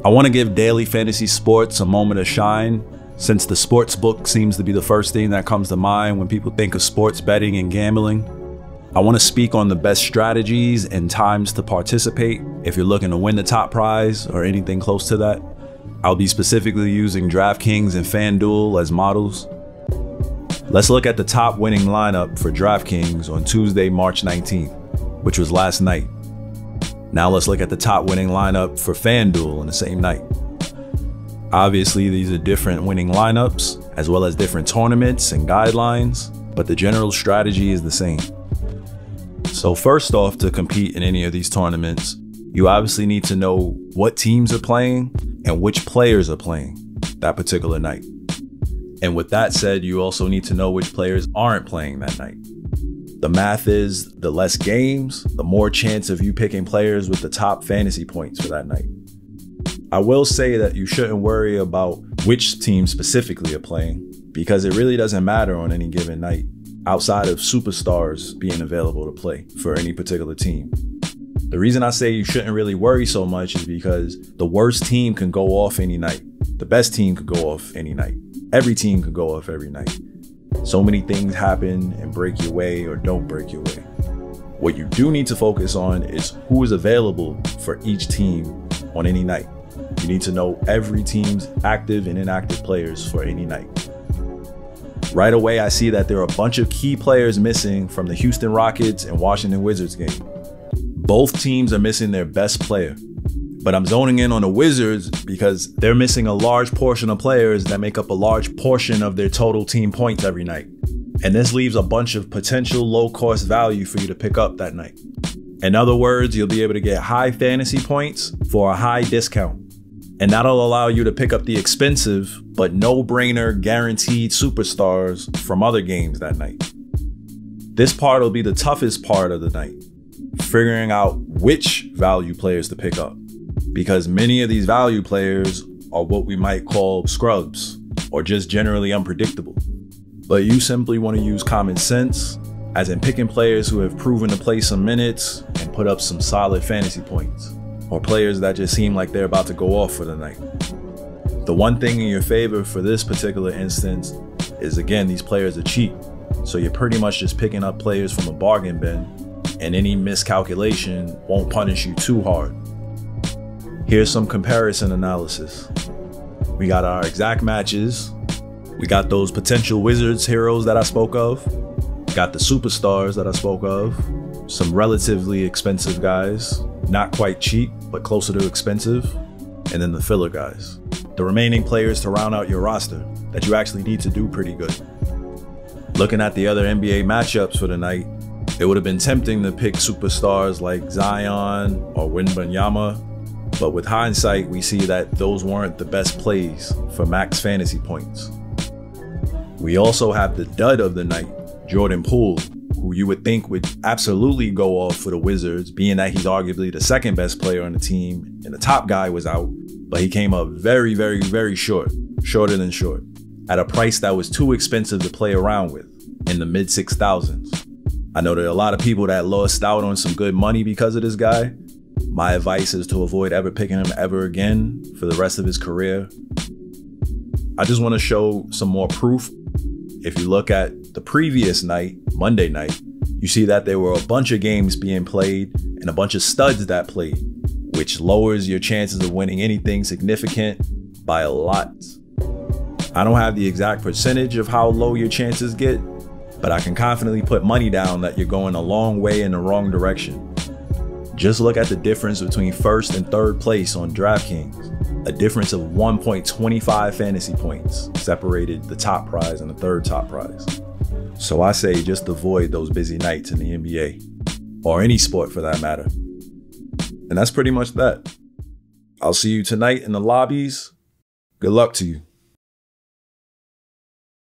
I want to give daily fantasy sports a moment of shine, since the sports book seems to be the first thing that comes to mind when people think of sports betting and gambling. I want to speak on the best strategies and times to participate if you're looking to win the top prize or anything close to that. I'll be specifically using DraftKings and FanDuel as models. Let's look at the top winning lineup for DraftKings on Tuesday, March 19th, which was last night. Now let's look at the top winning lineup for FanDuel on the same night. Obviously, these are different winning lineups, as well as different tournaments and guidelines, but the general strategy is the same. So first off, to compete in any of these tournaments, you obviously need to know what teams are playing and which players are playing that particular night. And with that said, you also need to know which players aren't playing that night. The math is, the less games, the more chance of you picking players with the top fantasy points for that night. I will say that you shouldn't worry about which team specifically are playing, because it really doesn't matter on any given night, outside of superstars being available to play for any particular team. The reason I say you shouldn't really worry so much is because the worst team can go off any night. The best team could go off any night. Every team could go off every night. So many things happen and break your way or don't break your way. What you do need to focus on is who is available for each team on any night. You need to know every team's active and inactive players for any night. Right away, I see that there are a bunch of key players missing from the Houston Rockets and Washington Wizards game. Both teams are missing their best player, but I'm zoning in on the Wizards because they're missing a large portion of players that make up a large portion of their total team points every night. And this leaves a bunch of potential low-cost value for you to pick up that night. In other words, you'll be able to get high fantasy points for a high discount. And that'll allow you to pick up the expensive but no-brainer guaranteed superstars from other games that night. This part will be the toughest part of the night, figuring out which value players to pick up, because many of these value players are what we might call scrubs or just generally unpredictable. But you simply want to use common sense, as in picking players who have proven to play some minutes and put up some solid fantasy points, or players that just seem like they're about to go off for the night. The one thing in your favor for this particular instance is, again, these players are cheap. So you're pretty much just picking up players from a bargain bin, and any miscalculation won't punish you too hard. Here's some comparison analysis. We got our exact matches. We got those potential Wizards heroes that I spoke of. Got the superstars that I spoke of. Some relatively expensive guys. Not quite cheap, but closer to expensive. And then the filler guys. The remaining players to round out your roster that you actually need to do pretty good. Looking at the other NBA matchups for the night, it would have been tempting to pick superstars like Zion or Wembanyama, but with hindsight, we see that those weren't the best plays for max fantasy points. We also have the dud of the night, Jordan Poole, who you would think would absolutely go off for the Wizards, being that he's arguably the second best player on the team and the top guy was out, but he came up very, very, very short, shorter than short, at a price that was too expensive to play around with, in the mid 6,000s. I know there are a lot of people that lost out on some good money because of this guy. My advice is to avoid ever picking him ever again for the rest of his career. I just want to show some more proof. If you look at the previous night, Monday night, you see that there were a bunch of games being played and a bunch of studs that played, which lowers your chances of winning anything significant by a lot. I don't have the exact percentage of how low your chances get, but I can confidently put money down that you're going a long way in the wrong direction. Just look at the difference between first and third place on DraftKings. A difference of 1.25 fantasy points separated the top prize and the third top prize. So I say just avoid those busy nights in the NBA, or any sport for that matter. And that's pretty much that. I'll see you tonight in the lobbies. Good luck to you.